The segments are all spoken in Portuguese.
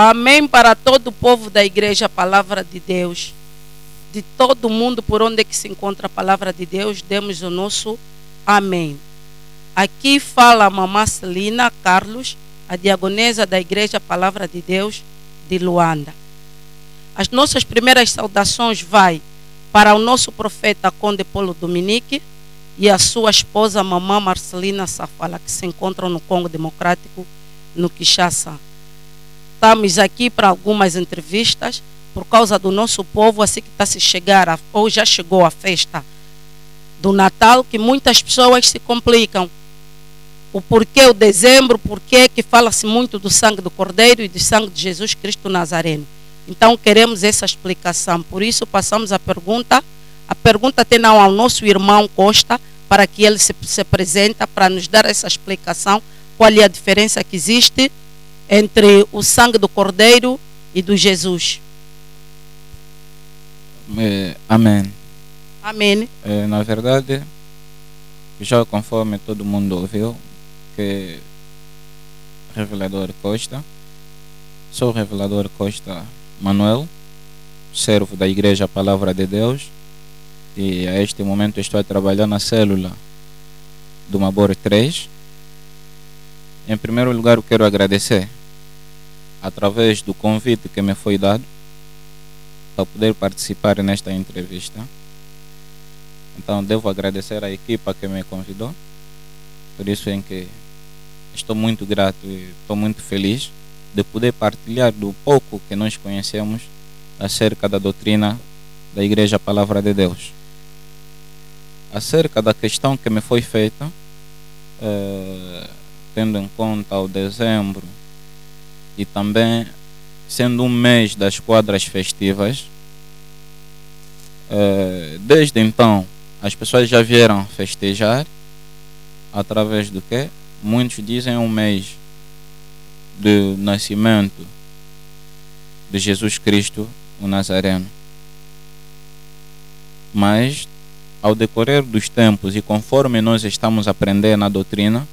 Amém para todo o povo da igreja, a palavra de Deus. De todo mundo por onde é que se encontra a palavra de Deus, demos o nosso amém. Aqui fala a mamã Celina Carlos, a diagonesa da igreja Palavra de Deus de Luanda. As nossas primeiras saudações vai para o nosso profeta Conde Paulo Dominique e a sua esposa mamã Marcelina Safala, que se encontram no Congo Democrático, no Kinshasa. Estamos aqui para algumas entrevistas por causa do nosso povo, assim que está se chegar, ou já chegou a festa do Natal, que muitas pessoas se complicam. O porquê o dezembro, porquê que fala-se muito do sangue do Cordeiro e do sangue de Jesus Cristo Nazareno. Então queremos essa explicação, por isso passamos a pergunta. A pergunta tem ao nosso irmão Costa, para que ele se apresente, para nos dar essa explicação, qual é a diferença que existe entre o sangue do Cordeiro e do Jesus. Amém. Amém. Na verdade, já conforme todo mundo ouviu, que Revelador Costa, sou Revelador Costa Manuel, servo da Igreja Palavra de Deus, e a este momento estou a trabalhar na célula do Mabor 3. Em primeiro lugar, eu quero agradecer através do convite que me foi dado para poder participar nesta entrevista. Então devo agradecer à equipa que me convidou, por isso em que estou muito grato e estou muito feliz de poder partilhar do pouco que nós conhecemos acerca da doutrina da Igreja Palavra de Deus. Acerca da questão que me foi feita, tendo em conta o dezembro e também sendo um mês das quadras festivas, desde então as pessoas já vieram festejar através do que? Muitos dizem um mês do nascimento de Jesus Cristo, o Nazareno. Mas, ao decorrer dos tempos e conforme nós estamos aprendendo na doutrina,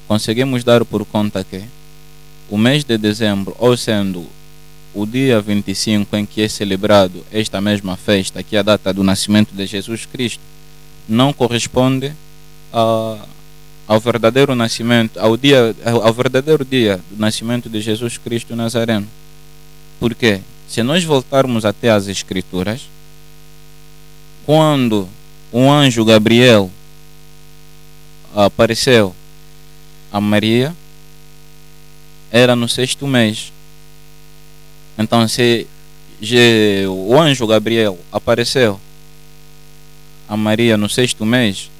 conseguimos dar por conta que o mês de dezembro, ou sendo o dia 25 em que é celebrado esta mesma festa, que é a data do nascimento de Jesus Cristo, não corresponde ao verdadeiro nascimento, ao verdadeiro dia do nascimento de Jesus Cristo Nazareno. Porque se nós voltarmos até as Escrituras, quando o anjo Gabriel apareceu a Maria, era no 6º mês. Então, se o anjo Gabriel apareceu a Maria no 6º mês,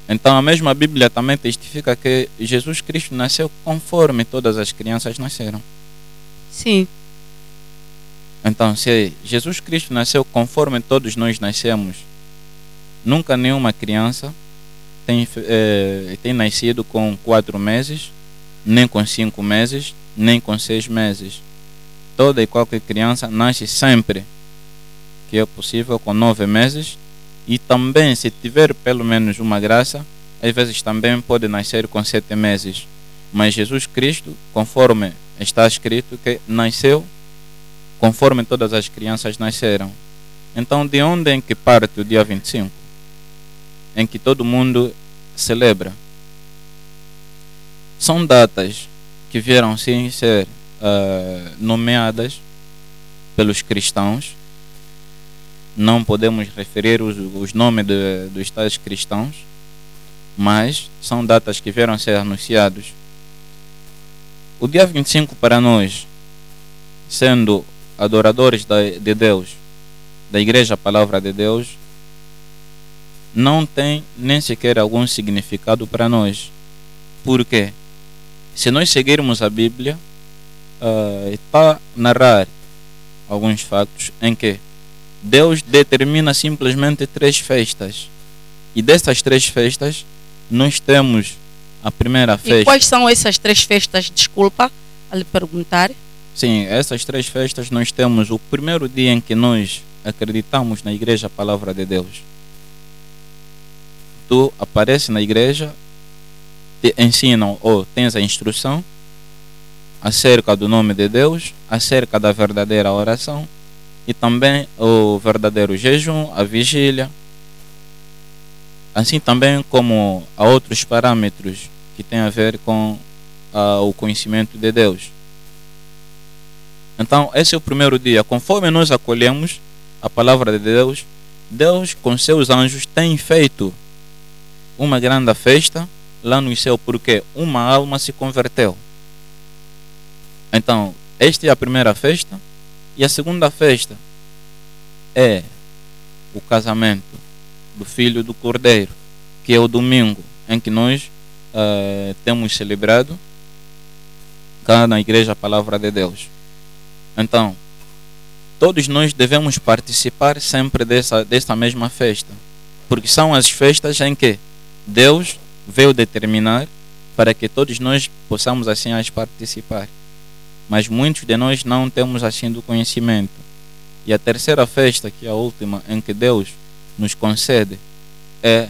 então a mesma Bíblia também testifica que Jesus Cristo nasceu conforme todas as crianças nasceram. Sim. Então, se Jesus Cristo nasceu conforme todos nós nascemos, nunca nenhuma criança tem nascido com 4 meses, nem com 5 meses, nem com 6 meses. Toda e qualquer criança nasce sempre que é possível com 9 meses, e também, se tiver pelo menos uma graça, às vezes também pode nascer com 7 meses. Mas Jesus Cristo, conforme está escrito, que nasceu conforme todas as crianças nasceram. Então, de onde é que parte o dia 25? Em que todo mundo celebra. São datas que vieram sim ser nomeadas pelos cristãos. Não podemos referir os nomes dos tais cristãos, mas são datas que vieram ser anunciados. O dia 25 para nós, sendo adoradores de Deus, da Igreja Palavra de Deus, não tem nem sequer algum significado para nós. Por quê? Se nós seguirmos a Bíblia, está a narrar alguns factos em que Deus determina simplesmente 3 festas. E dessas 3 festas, nós temos a primeira festa. E quais são essas 3 festas? Desculpa a lhe perguntar. Sim, essas 3 festas nós temos o primeiro dia em que nós acreditamos na Igreja Palavra de Deus. Tu apareces na igreja, te ensinam ou tens a instrução acerca do nome de Deus, acerca da verdadeira oração e também o verdadeiro jejum, a vigília, assim também como há outros parâmetros que têm a ver com o conhecimento de Deus. Então, esse é o primeiro dia. Conforme nós acolhemos a palavra de Deus, Deus com seus anjos tem feito uma grande festa lá no céu, porque uma alma se converteu. Então, esta é a primeira festa. E a segunda festa é o casamento do Filho do Cordeiro, que é o domingo em que nós temos celebrado cá na Igreja a Palavra de Deus. Então, todos nós devemos participar sempre desta mesma festa, porque são as festas em que Deus veio determinar para que todos nós possamos assim as participar. Mas muitos de nós não temos assim do conhecimento. E a terceira festa, que é a última em que Deus nos concede, é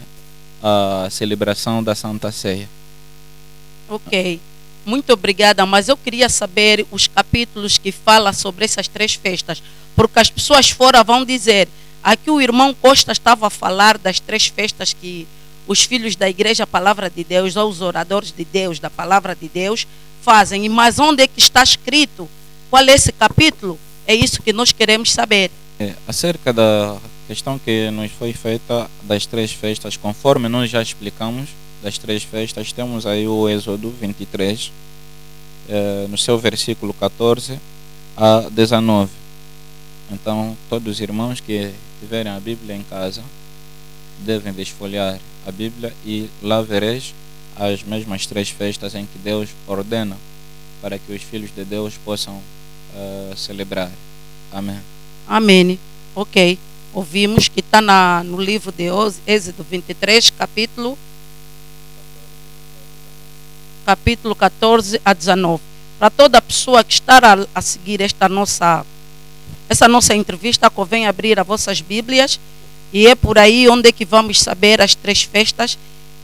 a celebração da Santa Ceia. Ok, muito obrigada, mas eu queria saber os capítulos que falam sobre essas três festas, porque as pessoas fora vão dizer, aqui o irmão Costa estava a falar das três festas que os filhos da Igreja a Palavra de Deus, ou os oradores de Deus, da Palavra de Deus, fazem. Mas onde é que está escrito? Qual é esse capítulo? É isso que nós queremos saber. Acerca da questão que nos foi feita das três festas, conforme nós já explicamos, das três festas, temos aí o Êxodo 23, no seu versículo 14 a 19. Então, todos os irmãos que tiverem a Bíblia em casa devem desfolhar a Bíblia e lá vereis as mesmas três festas em que Deus ordena para que os filhos de Deus possam celebrar. Amém. Amém. Ok. Ouvimos que está no livro de Êxodo 23, capítulo 14 a 19. Para toda pessoa que está a seguir essa nossa entrevista, convém abrir as vossas Bíblias, e é por aí onde é que vamos saber as três festas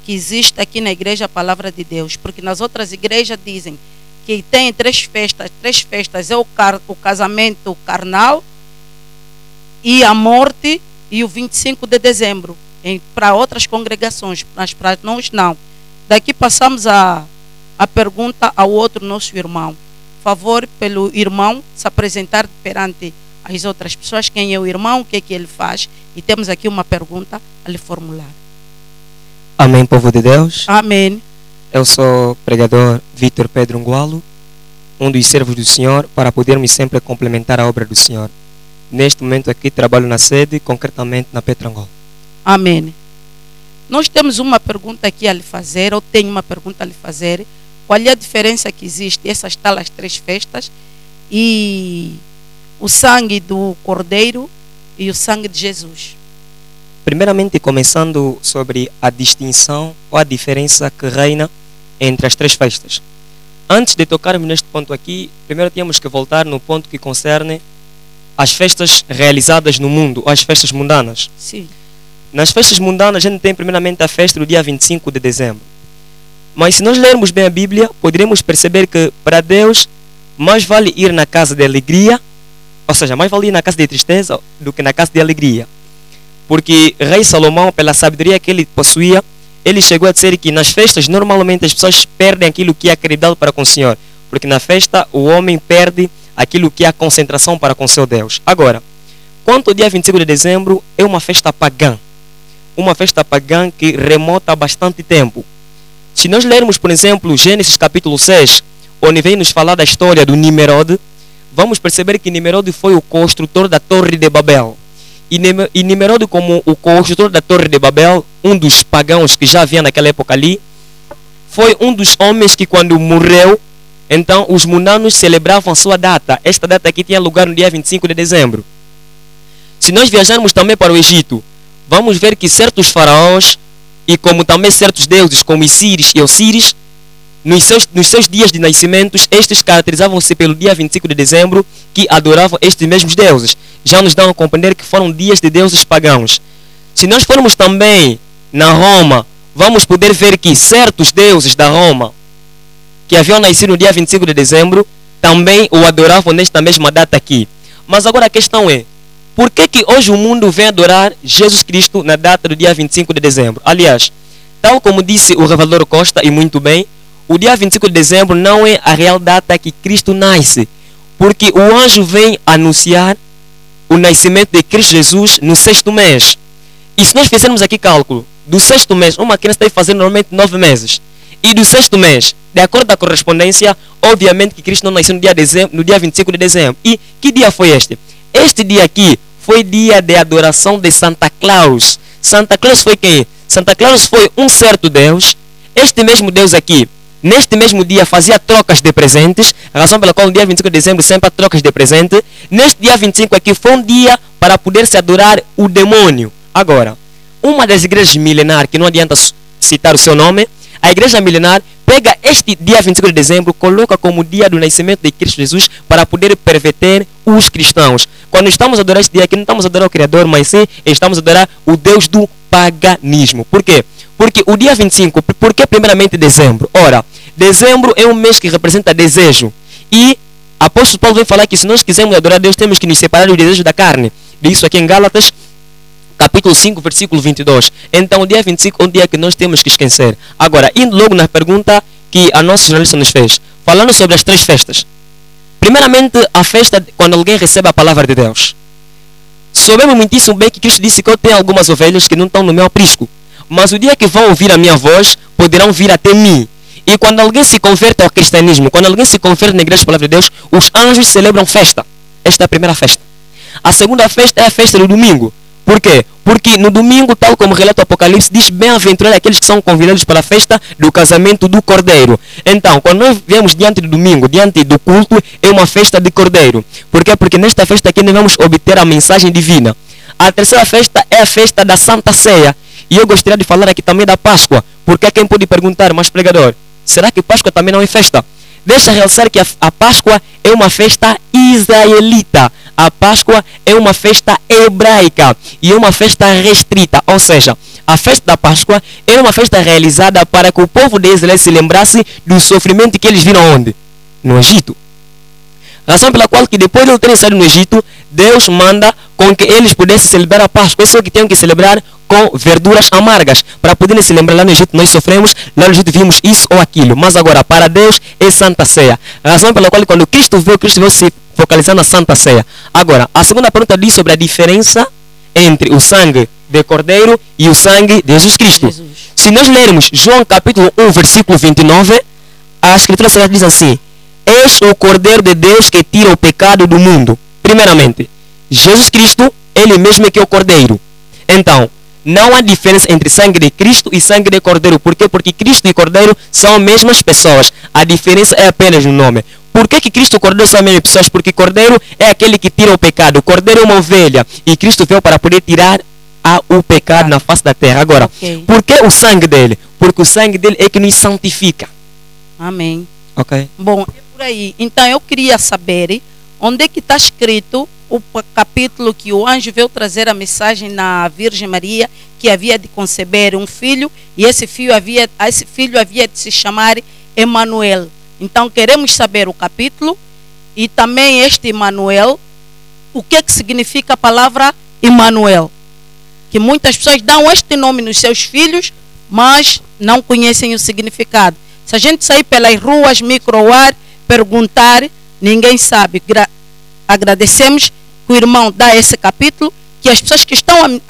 que existem aqui na Igreja a Palavra de Deus. Porque nas outras igrejas dizem que tem três festas. Três festas é o casamento carnal e a morte e o 25 de dezembro. Para outras congregações, mas para nós não. Daqui passamos a pergunta ao outro nosso irmão. Favor pelo irmão se apresentar perante as outras pessoas. Quem é o irmão, o que é que ele faz? E temos aqui uma pergunta a lhe formular. Amém, povo de Deus. Amém. Eu sou o pregador Vítor Pedro Ngualo, um dos servos do Senhor, para podermos sempre complementar a obra do Senhor. Neste momento aqui trabalho na sede, concretamente na Petrangol. Amém. Nós temos uma pergunta aqui a lhe fazer, ou tenho uma pergunta a lhe fazer. Qual é a diferença que existe essas talas três festas e o sangue do Cordeiro e o sangue de Jesus? Primeiramente, começando sobre a distinção ou a diferença que reina entre as três festas. Antes de tocarmos neste ponto aqui, primeiro temos que voltar no ponto que concerne as festas realizadas no mundo, ou as festas mundanas. Sim. Nas festas mundanas, a gente tem primeiramente a festa do dia 25 de dezembro. Mas se nós lermos bem a Bíblia, poderemos perceber que para Deus mais vale ir na casa de alegria, ou seja, mais vale ir na casa de tristeza do que na casa de alegria. Porque rei Salomão, pela sabedoria que ele possuía, ele chegou a dizer que nas festas normalmente as pessoas perdem aquilo que é acreditado para com o Senhor. Porque na festa o homem perde aquilo que é a concentração para com seu Deus. Agora, quanto ao dia 25 de dezembro, é uma festa pagã. Uma festa pagã que remota há bastante tempo. Se nós lermos, por exemplo, Gênesis capítulo 6, onde vem nos falar da história do Nimerode, vamos perceber que Nimerode foi o construtor da Torre de Babel. E Nimerode, como o construtor da Torre de Babel, um dos pagãos que já havia naquela época ali, foi um dos homens que quando morreu, então os mundanos celebravam a sua data. Esta data aqui tinha lugar no dia 25 de dezembro. Se nós viajarmos também para o Egito, vamos ver que certos faraós, e como também certos deuses como Isíris e Osíris, nos seus dias de nascimentos, estes caracterizavam-se pelo dia 25 de dezembro, que adoravam estes mesmos deuses. Já nos dão a compreender que foram dias de deuses pagãos. Se nós formos também na Roma, vamos poder ver que certos deuses da Roma que haviam nascido no dia 25 de dezembro também o adoravam nesta mesma data aqui. Mas agora a questão é, por que que hoje o mundo vem adorar Jesus Cristo na data do dia 25 de dezembro? Aliás, tal como disse o revelador Costa, e muito bem, o dia 25 de dezembro não é a real data que Cristo nasce, porque o anjo vem anunciar o nascimento de Cristo Jesus no 6º mês. E se nós fizermos aqui cálculo, do 6º mês, uma criança tem que fazer normalmente 9 meses. E do 6º mês, de acordo com a correspondência, obviamente que Cristo não nasceu no dia 25 de dezembro. E que dia foi este? Este dia aqui foi dia de adoração de Santa Claus. Santa Claus foi quem? Santa Claus foi um certo Deus. Este mesmo Deus aqui, neste mesmo dia, fazia trocas de presentes, a razão pela qual no dia 25 de dezembro sempre há trocas de presente. Neste dia 25 aqui foi um dia para poder se adorar o demônio. Agora, uma das igrejas milenares, que não adianta citar o seu nome, a igreja milenar pega este dia 25 de dezembro, coloca como dia do nascimento de Cristo Jesus para poder perverter os cristãos. Quando estamos a adorar este dia aqui, não estamos a adorar o Criador, mas sim estamos a adorar o Deus do paganismo. Por quê? Porque o dia 25, por que primeiramente dezembro? Ora, dezembro é um mês que representa desejo. E apóstolo Paulo vem falar que se nós quisermos adorar Deus, temos que nos separar do desejo da carne. Diz isso aqui em Gálatas, capítulo 5, versículo 22. Então, o dia 25 é um dia que nós temos que esquecer. Agora, indo logo na pergunta que a nossa jornalista nos fez, falando sobre as 3 festas. Primeiramente, a festa quando alguém recebe a palavra de Deus. Soubemos muitíssimo bem que Cristo disse que eu tenho algumas ovelhas que não estão no meu aprisco. Mas o dia que vão ouvir a minha voz, poderão vir até mim. E quando alguém se converte ao cristianismo, quando alguém se converte na igreja da palavra de Deus, os anjos celebram festa. Esta é a primeira festa. A segunda festa é a festa do domingo. Por quê? Porque no domingo, tal como relata o Apocalipse, diz bem-aventurados aqueles que são convidados para a festa do casamento do Cordeiro. Então, quando nós viemos diante do domingo, diante do culto, é uma festa de Cordeiro. Por quê? Porque nesta festa aqui nós vamos obter a mensagem divina. A terceira festa é a festa da Santa Ceia. E eu gostaria de falar aqui também da Páscoa. Porque quem pode perguntar, mas pregador, será que Páscoa também não é festa? Deixa realçar que a Páscoa é uma festa israelita. A Páscoa é uma festa hebraica e é uma festa restrita. Ou seja, a festa da Páscoa é uma festa realizada para que o povo de Israel se lembrasse do sofrimento que eles viram onde? No Egito. Razão pela qual que depois de eles terem saído no Egito, Deus manda com que eles pudessem celebrar a Páscoa. Isso é o que tinham que celebrar com verduras amargas. Para poderem se lembrar, lá no Egito nós sofremos, lá no Egito vimos isso ou aquilo. Mas agora, para Deus é Santa Ceia. Razão pela qual quando Cristo veio se focalizar na Santa Ceia. Agora, a segunda pergunta diz sobre a diferença entre o sangue de Cordeiro e o sangue de Jesus Cristo. Se nós lermos João capítulo 1, versículo 29, a Escritura Sagrada diz assim: és o Cordeiro de Deus que tira o pecado do mundo. Primeiramente, Jesus Cristo, Ele mesmo é que é o Cordeiro. Então, não há diferença entre sangue de Cristo e sangue de Cordeiro. Por quê? Porque Cristo e Cordeiro são as mesmas pessoas. A diferença é apenas no nome. Por que Cristo e Cordeiro são as mesmas pessoas? Porque Cordeiro é aquele que tira o pecado. Cordeiro é uma ovelha. E Cristo veio para poder tirar o pecado na face da terra. Agora, por que o sangue dele? Porque o sangue dele é que nos santifica. Amém. Ok. Bom, é por aí. Então eu queria saber onde é que está escrito o capítulo que o anjo veio trazer a mensagem na Virgem Maria, que havia de conceber um filho, e esse filho havia de se chamar Emanuel. Então queremos saber o capítulo e também este Emanuel, o que significa a palavra Emanuel. Que muitas pessoas dão este nome nos seus filhos, mas não conhecem o significado. Se a gente sair pelas ruas, microar, perguntar, ninguém sabe. Agradecemos que o irmão dá esse capítulo, que as pessoas que estão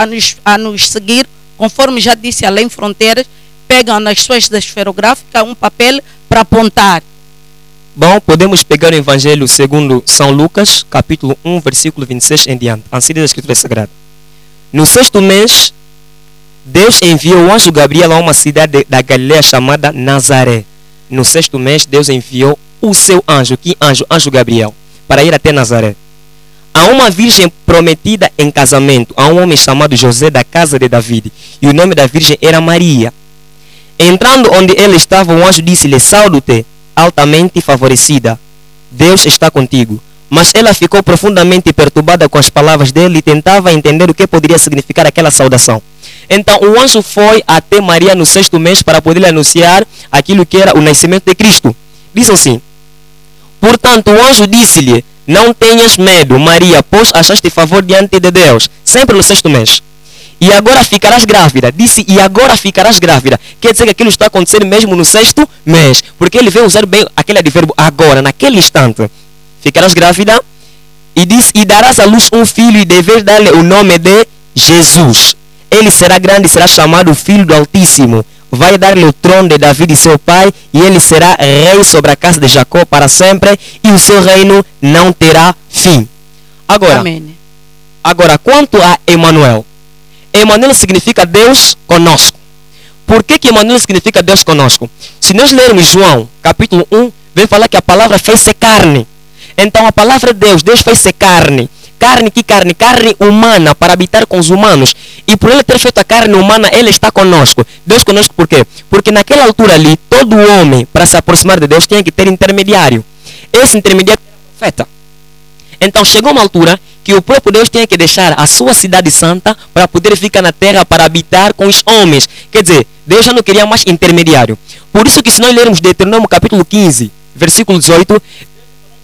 a nos seguir, conforme já disse, além fronteiras, pegam nas suas esferográficas um papel para apontar. Bom, podemos pegar o Evangelho segundo São Lucas, capítulo 1, versículo 26 em diante. Assim diz a Escritura Sagrada. No 6º mês, Deus enviou o anjo Gabriel a uma cidade da Galileia chamada Nazaré. No 6º mês, Deus enviou o seu anjo. Que anjo? Anjo Gabriel. Para ir até Nazaré. A uma virgem prometida em casamento a um homem chamado José da casa de David. E o nome da virgem era Maria. Entrando onde ele estava, o anjo disse-lhe: saúde-te, altamente favorecida. Deus está contigo. Mas ela ficou profundamente perturbada com as palavras dele e tentava entender o que poderia significar aquela saudação. Então o anjo foi até Maria no 6º mês para poder lhe anunciar aquilo que era o nascimento de Cristo. Diz assim: portanto, o anjo disse-lhe: não tenhas medo, Maria, pois achaste favor diante de Deus. Sempre no 6º mês. E agora ficarás grávida. Disse, e agora ficarás grávida. Quer dizer que aquilo está acontecendo mesmo no 6º mês. Porque ele veio usar bem aquele advérbio agora, naquele instante. Ficarás grávida. E diz, e darás à luz um filho e deves dar-lhe o nome de Jesus. Ele será grande e será chamado Filho do Altíssimo. Vai dar-lhe o trono de Davi de seu pai, e ele será rei sobre a casa de Jacó para sempre, e o seu reino não terá fim. Agora, quanto a Emanuel. Emanuel significa Deus conosco. Por que Emanuel significa Deus conosco? Se nós lermos João, capítulo 1, vem falar que a palavra fez-se carne. Então a palavra Deus fez-se carne. Carne, que carne? Carne humana, para habitar com os humanos. E por ele ter feito a carne humana, ele está conosco. Deus conosco por quê? Porque naquela altura ali, todo homem, para se aproximar de Deus, tinha que ter intermediário. Esse intermediário era o profeta. Então chegou uma altura que o próprio Deus tinha que deixar a sua cidade santa para poder ficar na terra para habitar com os homens. Quer dizer, Deus já não queria mais intermediário. Por isso que se nós lermos Deuteronômio capítulo 15, versículo 18,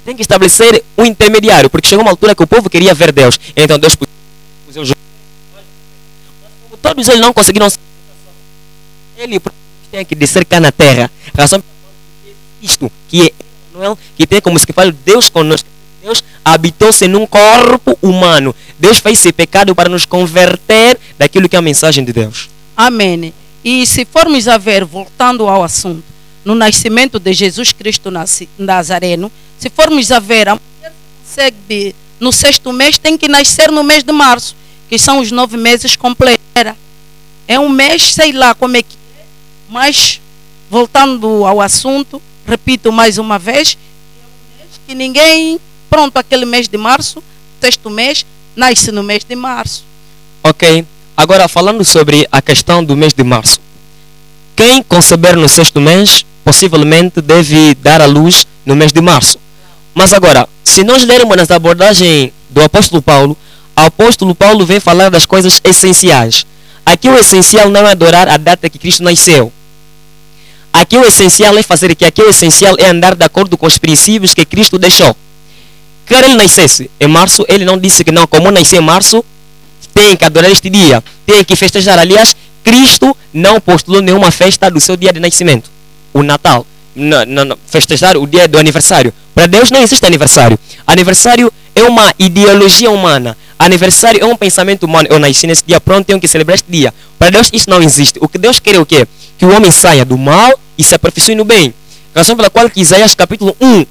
tem que estabelecer um intermediário, porque chegou uma altura que o povo queria ver Deus. Então Deus puseu todos eles não conseguiram. Ele tinha que descer cá na terra. Razão isto que é Emanuel, que tem como se fala Deus conosco. Deus habitou-se num corpo humano. Deus fez-se pecado para nos converter daquilo que é a mensagem de Deus. Amém. E se formos a ver, voltando ao assunto, no nascimento de Jesus Cristo Nazareno, se formos a ver, a mulher consegue no 6º mês, tem que nascer no mês de março, que são os 9 meses completos. É um mês, sei lá como é que é, mas voltando ao assunto, repito mais uma vez, é um mês que ninguém, pronto, aquele mês de março, 6º mês, nasce no mês de março. Ok, agora falando sobre a questão do mês de março. Quem conceber no 6º mês, possivelmente deve dar à luz no mês de março. Mas agora, se nós lermos nas abordagens do apóstolo Paulo vem falar das coisas essenciais. Aqui o essencial não é adorar a data que Cristo nasceu. Aqui o essencial é fazer o que? Aqui o essencial é andar de acordo com os princípios que Cristo deixou. Quer ele nascesse em março, ele não disse que não, como nasceu em março, tem que adorar este dia, tem que festejar. Aliás, Cristo não postulou nenhuma festa do seu dia de nascimento. O Natal. Não, festejar o dia do aniversário. Para Deus não existe aniversário. Aniversário é uma ideologia humana. Aniversário é um pensamento humano. Eu nasci nesse dia, pronto, tenho que celebrar este dia. Para Deus isso não existe. O que Deus quer é o quê? Que o homem saia do mal e se aperfeiçoe no bem. Razão pela qual que Isaías capítulo 1,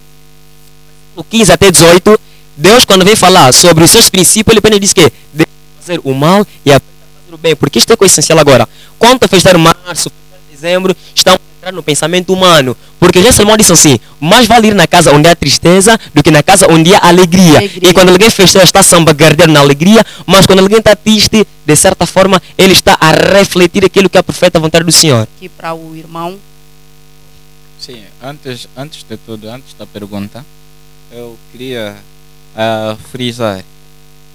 15 até 18, Deus quando vem falar sobre os seus princípios, ele apenas diz que deve fazer o mal e fazer o bem. Porque isto é o essencial agora. Quanto a festejar março, dezembro, estamos entrando no pensamento humano. Porque já Salomão disse assim: mais vale ir na casa onde há tristeza do que na casa onde há alegria. E quando alguém festeja, está sambagardeiro na alegria. Mas quando alguém está triste, de certa forma, ele está a refletir aquilo que é a perfeita vontade do Senhor. Aqui para o irmão. Sim, antes de tudo, antes da pergunta, eu queria frisar,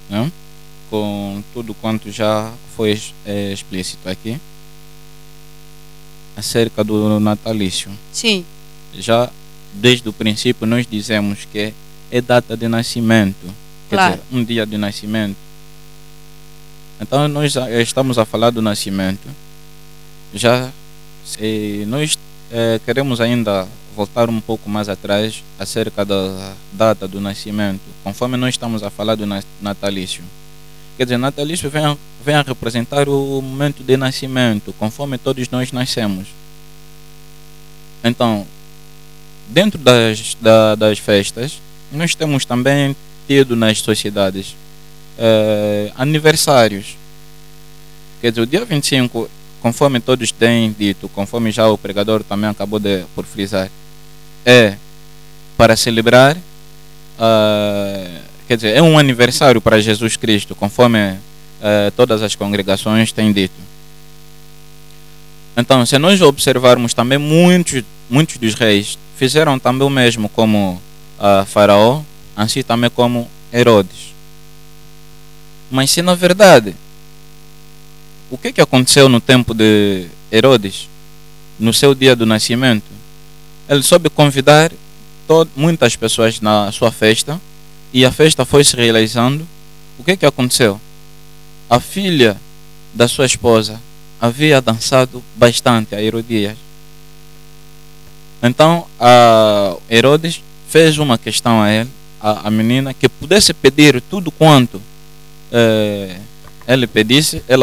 né, com tudo quanto já foi explícito aqui, acerca do natalício. Sim. Já desde o princípio nós dizemos que é data de nascimento, claro. Quer dizer, um dia de nascimento. Então nós estamos a falar do nascimento. Já nós queremos ainda voltar um pouco mais atrás acerca da data do nascimento, conforme nós estamos a falar do natalício. Quer dizer, natalício vem a representar o momento de nascimento, conforme todos nós nascemos. Então, dentro das festas, nós temos também tido nas sociedades aniversários. Quer dizer, o dia 25, conforme todos têm dito, conforme já o pregador também acabou por frisar, é para celebrar, quer dizer, é um aniversário para Jesus Cristo, conforme todas as congregações têm dito. Então, se nós observarmos também, muitos dos reis fizeram também o mesmo, como Faraó, assim também como Herodes. Mas se na verdade, o que aconteceu no tempo de Herodes, no seu dia do nascimento? ele soube convidar muitas pessoas na sua festa, e a festa foi se realizando. O que aconteceu? A filha da sua esposa havia dançado bastante, a Herodias. Então a Herodes fez uma questão a ele, a menina, que pudesse pedir tudo quanto ela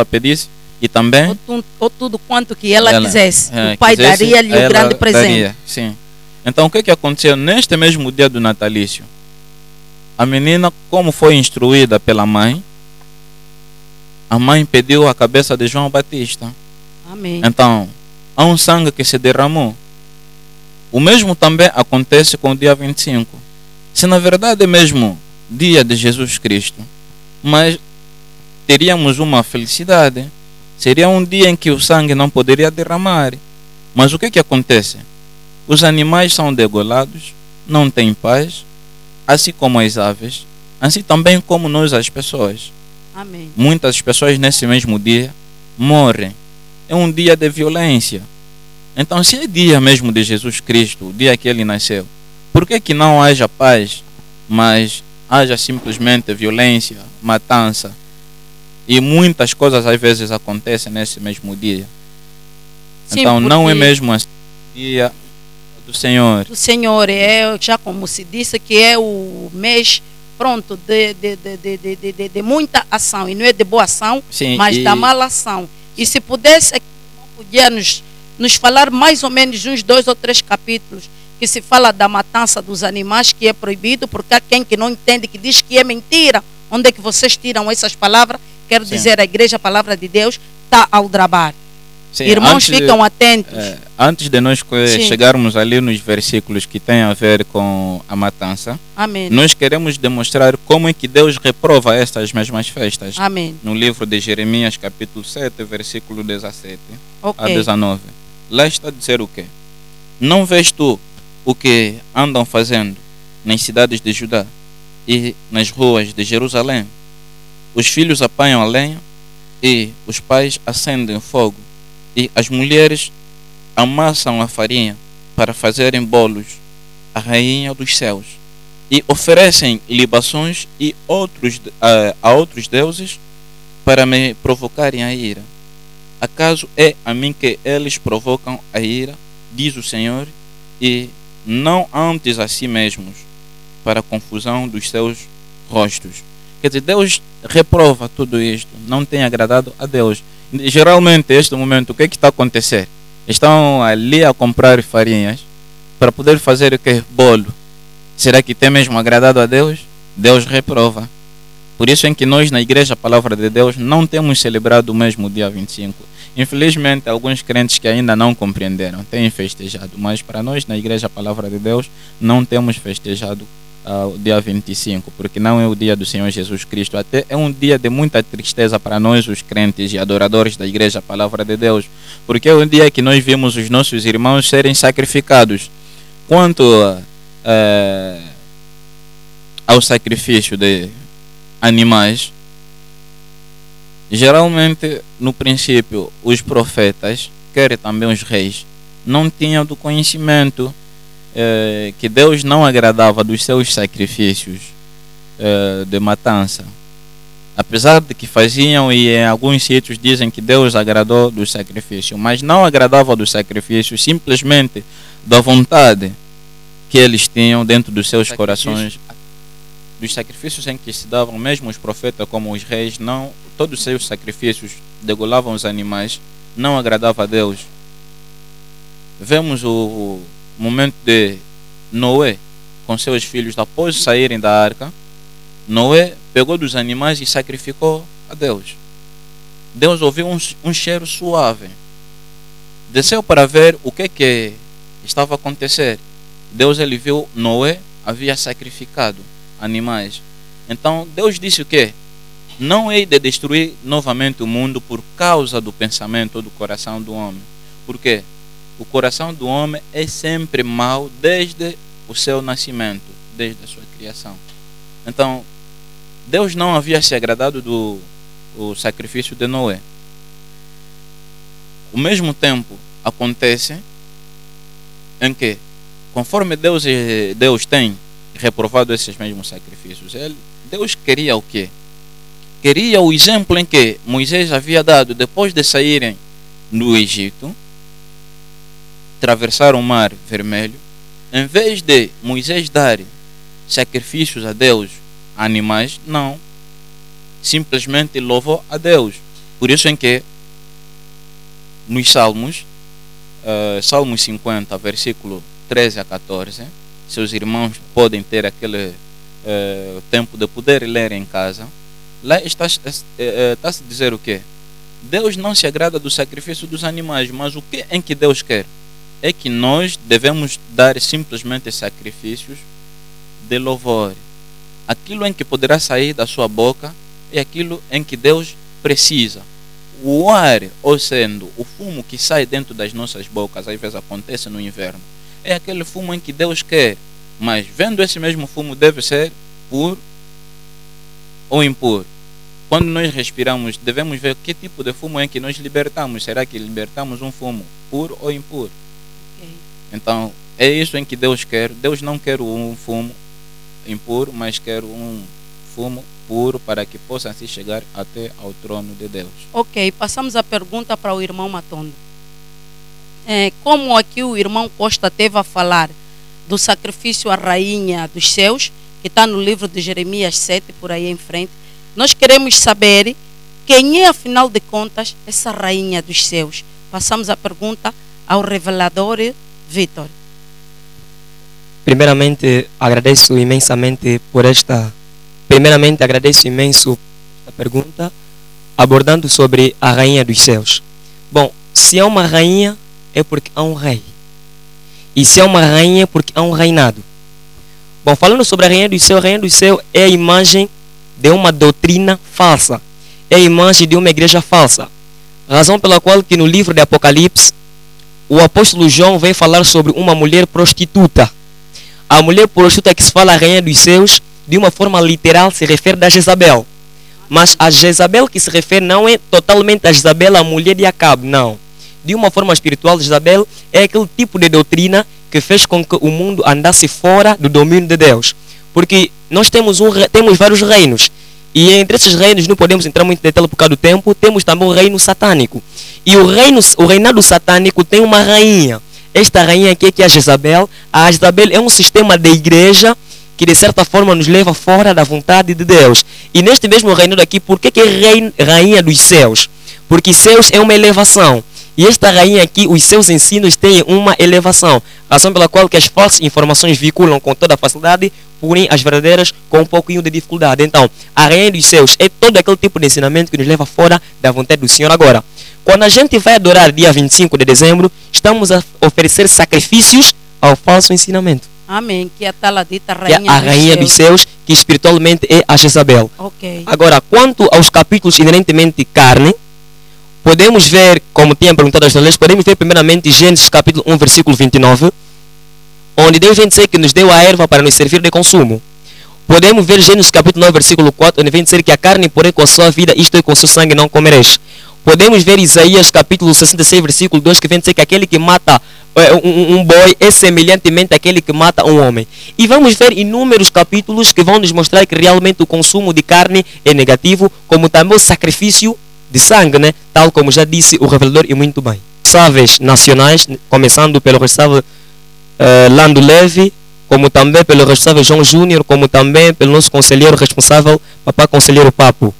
pedisse, e também ou tudo quanto que ela quisesse. O pai daria-lhe o grande presente. Sim. Então o que aconteceu? Neste mesmo dia do natalício, a menina, como foi instruída pela mãe, a mãe pediu a cabeça de João Batista. Amém. Então há um sangue que se derramou. O mesmo também acontece com o dia 25. Se na verdade é mesmo dia de Jesus Cristo, mas teríamos uma felicidade. Seria um dia em que o sangue não poderia derramar. Mas o que acontece? Os animais são degolados, não têm paz, assim como as aves, assim também como nós, as pessoas. Amém. Muitas pessoas nesse mesmo dia morrem. É um dia de violência. Então, se é dia mesmo de Jesus Cristo, o dia que ele nasceu, por que não haja paz, mas haja simplesmente violência, matança? E muitas coisas às vezes acontecem nesse mesmo dia. Sim, então não é mesmo assim o dia do Senhor. O Senhor é, já como se disse, que é o mês pronto de muita ação. E não é de boa ação, sim, mas da mala ação. E se pudesse, podia nos falar mais ou menos uns 2 ou 3 capítulos que se fala da matança dos animais, que é proibido, porque há quem que não entende, que diz que é mentira. Onde é que vocês tiram essas palavras? Quero dizer, a igreja, a palavra de Deus, está ao trabalho. Sim, irmãos, ficam atentos. Antes de nós chegarmos ali nos versículos que têm a ver com a matança, amém, nós queremos demonstrar como é que Deus reprova estas mesmas festas. Amém. No livro de Jeremias, capítulo 7, versículo 17 a 19. Lá está a dizer o quê? Não vês tu o que andam fazendo nas cidades de Judá e nas ruas de Jerusalém? Os filhos apanham a lenha e os pais acendem fogo, e as mulheres amassam a farinha para fazerem bolos à rainha dos céus, e oferecem libações a outros deuses para me provocarem a ira. Acaso é a mim que eles provocam a ira, diz o Senhor, e não antes a si mesmos, para a confusão dos seus rostos? Quer dizer, Deus reprova tudo isto, não tem agradado a Deus. Geralmente, neste momento, o que está a acontecer? Estão ali a comprar farinhas para poder fazer o que? Bolo. Será que tem mesmo agradado a Deus? Deus reprova. Por isso é que nós, na igreja, a palavra de Deus, não temos celebrado o mesmo dia 25. Infelizmente, alguns crentes que ainda não compreenderam têm festejado, mas para nós, na igreja, a palavra de Deus, não temos festejado o dia 25, porque não é o dia do Senhor Jesus Cristo. Até é um dia de muita tristeza para nós, os crentes e adoradores da igreja, a palavra de Deus, porque é um dia que nós vimos os nossos irmãos serem sacrificados. Quanto ao sacrifício de animais, geralmente no princípio os profetas, quer também os reis, não tinham do conhecimento que Deus não agradava dos seus sacrifícios de matança, apesar de que faziam, e em alguns sítios dizem que Deus agradou do sacrifício, mas não agradava do sacrifício, simplesmente da vontade que eles tinham dentro dos seus corações, dos sacrifícios em que se davam mesmo os profetas como os reis. Não, todos os seus sacrifícios degolavam os animais, não agradava a Deus. Vemos o momento de Noé com seus filhos, após saírem da arca. Noé pegou dos animais e sacrificou a Deus. Deus ouviu um cheiro suave, desceu para ver o que estava a acontecer. Deus, ele viu Noé havia sacrificado animais. Então Deus disse o quê? Não hei de destruir novamente o mundo por causa do pensamento ou do coração do homem. Por quê? O coração do homem é sempre mau desde o seu nascimento, desde a sua criação. Então, Deus não havia se agradado do sacrifício de Noé. Ao mesmo tempo, acontece em que conforme Deus tem reprovado esses mesmos sacrifícios, Deus queria o quê? Queria o exemplo em que Moisés havia dado depois de saírem do Egito, atravessar o mar vermelho. Em vez de Moisés dar sacrifícios a Deus, a animais, não, simplesmente louvou a Deus. Por isso em que nos Salmos, Salmos 50, versículo 13 a 14, seus irmãos podem ter aquele tempo de poder ler em casa. Lá está-se a dizer o quê? Deus não se agrada do sacrifício dos animais, mas o que em que Deus quer? É que nós devemos dar simplesmente sacrifícios de louvor. Aquilo em que poderá sair da sua boca é aquilo em que Deus precisa. O ar, ou sendo o fumo que sai dentro das nossas bocas, às vezes acontece no inverno, é aquele fumo em que Deus quer. Mas vendo esse mesmo fumo, deve ser puro ou impuro. Quando nós respiramos, devemos ver que tipo de fumo é que nós libertamos. Será que libertamos um fumo puro ou impuro? Okay. Então, é isso em que Deus quer. Deus não quer um fumo impuro, mas quer um fumo puro para que possa assim chegar até ao trono de Deus. Ok, passamos a pergunta para o irmão Matondo. Como aqui o irmão Costa teve a falar do sacrifício à rainha dos céus, que está no livro de Jeremias 7, por aí em frente, nós queremos saber quem é, afinal de contas, essa rainha dos céus. Passamos a pergunta ao revelador Vitor. Primeiramente, agradeço imensamente por esta... Primeiramente, agradeço imenso a pergunta, abordando sobre a rainha dos céus. Bom, se há uma rainha, é porque há um rei. E se há uma rainha, é porque há um reinado. Bom, falando sobre a rainha do céu é a imagem de uma doutrina falsa. É a imagem de uma igreja falsa. Razão pela qual que no livro de Apocalipse, o apóstolo João vem falar sobre uma mulher prostituta. A mulher prostituta que se fala a rainha dos céus, de uma forma literal, se refere a Jezabel. Mas a Jezabel que se refere não é totalmente a Jezabel, a mulher de Acabe, não. De uma forma espiritual, Jezabel é aquele tipo de doutrina que fez com que o mundo andasse fora do domínio de Deus. Porque nós temos vários reinos. E entre esses reinos, não podemos entrar muito em detalhe por causa do tempo, temos também o reino satânico. E o reinado satânico tem uma rainha. Esta rainha aqui que é a Jezabel. A Jezabel é um sistema de igreja que de certa forma nos leva fora da vontade de Deus. E neste mesmo reinado aqui, por que é rainha dos céus? Porque céus é uma elevação. E esta rainha aqui, os seus ensinos têm uma elevação. Razão pela qual que as falsas informações vinculam com toda a facilidade, porém as verdadeiras com um pouquinho de dificuldade. Então, a rainha dos céus é todo aquele tipo de ensinamento que nos leva fora da vontade do Senhor. Agora, quando a gente vai adorar dia 25 de dezembro, estamos a oferecer sacrifícios ao falso ensinamento. Amém. Que é a tal dita rainha, que é a rainha dos céus, que espiritualmente é a Jezabel. Okay. Agora, quanto aos capítulos inerentemente carne, podemos ver, como tinha perguntado as leis, podemos ver primeiramente Gênesis capítulo 1, versículo 29, onde Deus vem dizer que nos deu a erva para nos servir de consumo. Podemos ver Gênesis capítulo 9, versículo 4, onde vem dizer que a carne, porém, com a sua vida, isto é, com o seu sangue, não comereis. Podemos ver Isaías capítulo 66, versículo 2, que vem dizer que aquele que mata um boi é semelhantemente àquele que mata um homem. E vamos ver inúmeros capítulos que vão nos mostrar que realmente o consumo de carne é negativo, como também o sacrifício de sangue, né? Tal como já disse o revelador e muito bem. Responsáveis nacionais, começando pelo responsável Lando Leve, como também pelo responsável João Júnior, como também pelo nosso conselheiro responsável, Papá Conselheiro Papo.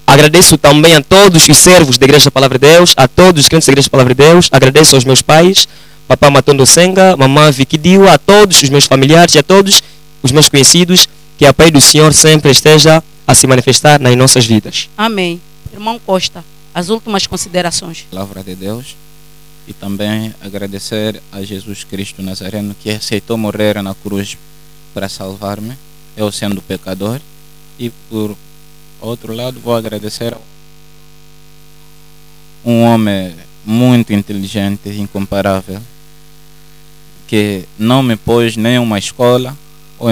Agradeço também a todos os servos da Igreja da Palavra de Deus, a todos os crentes da Igreja da Palavra de Deus. Agradeço aos meus pais, Papá Matondo Senga, Mamã Vicky Dio, a todos os meus familiares e a todos os meus conhecidos, que a paz do Senhor sempre esteja a se manifestar nas nossas vidas. Amém. Irmão Costa, as últimas considerações. Palavra de Deus. E também agradecer a Jesus Cristo Nazareno, que aceitou morrer na cruz para salvar-me, eu sendo pecador. E por outro lado, vou agradecer um homem muito inteligente, incomparável, que não me pôs nenhuma escola ou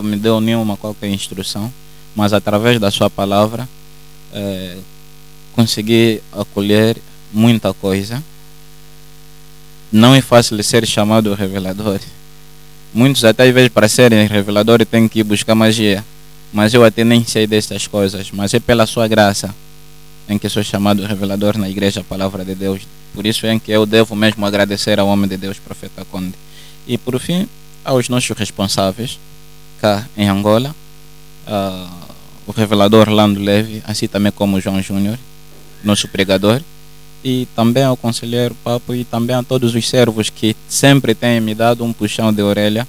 me deu nenhuma qualquer instrução, mas através da sua palavra consegui acolher muita coisa. não é fácil ser chamado revelador. Muitos até às vezes para serem reveladores têm que ir buscar magia. Mas eu até nem sei dessas coisas. Mas é pela sua graça em que sou chamado revelador na igreja, a palavra de Deus. Por isso é que eu devo mesmo agradecer ao homem de Deus, profeta Conde. E por fim, aos nossos responsáveis cá em Angola, o revelador Lando Leve, assim também como o João Júnior, nosso pregador, e também ao conselheiro Papo e também a todos os servos que sempre têm me dado um puxão de orelha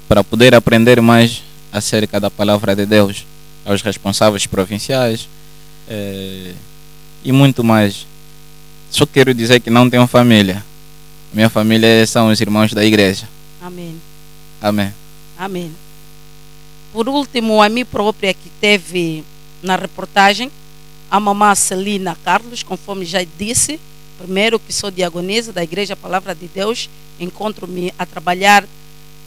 para poder aprender mais acerca da palavra de Deus, aos responsáveis provinciais e muito mais. Só quero dizer que não tenho família. Minha família são os irmãos da igreja. Amém. Amém. Amém. Por último, a mim própria que teve na reportagem, a mamã Celina Carlos, conforme já disse, primeiro que sou diagonisa da Igreja Palavra de Deus, encontro-me a trabalhar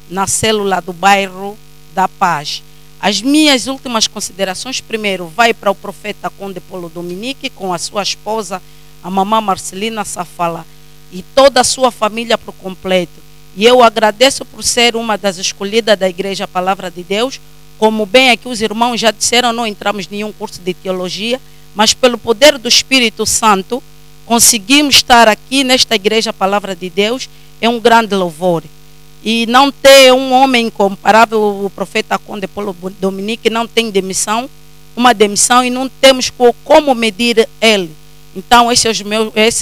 na célula do bairro da Paz. As minhas últimas considerações, primeiro, vai para o profeta Conde Paulo Dominique, com a sua esposa, a mamã Marcelina Safala, e toda a sua família por completo. E eu agradeço por ser uma das escolhidas da Igreja Palavra de Deus. Como bem aqui os irmãos já disseram, não entramos em nenhum curso de teologia, mas pelo poder do Espírito Santo, conseguimos estar aqui nesta Igreja Palavra de Deus. É um grande louvor. E não ter um homem incomparável, o profeta Conde Paulo Dominique, não tem demissão, uma demissão, e não temos como medir ele. Então esse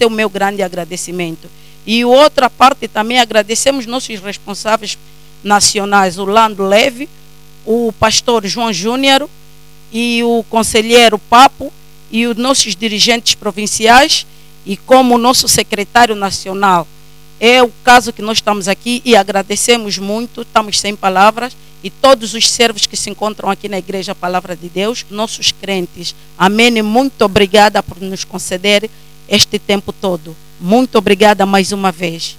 é o meu grande agradecimento. E outra parte também, agradecemos nossos responsáveis nacionais, o Lando Leve, o pastor João Júnior e o conselheiro Papo e os nossos dirigentes provinciais, e como o nosso secretário nacional. É o caso que nós estamos aqui e agradecemos muito, estamos sem palavras, e todos os servos que se encontram aqui na Igreja Palavra de Deus, nossos crentes. Amém. Muito obrigada por nos conceder este tempo todo. Muito obrigada mais uma vez.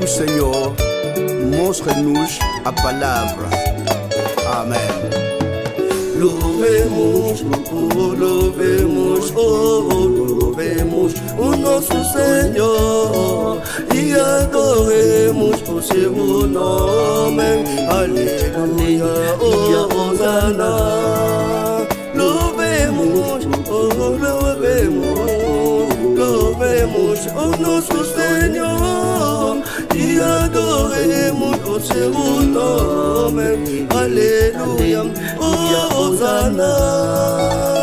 O Senhor mostra-nos a palavra. Amém. Louvemos, louvemos, louvemos o nosso Senhor e adoremos o seu nome. Aleluia, Hosana. Louvemos, louvemos o nosso Senhor e adoremos o seu nome. Aleluia, Hosana.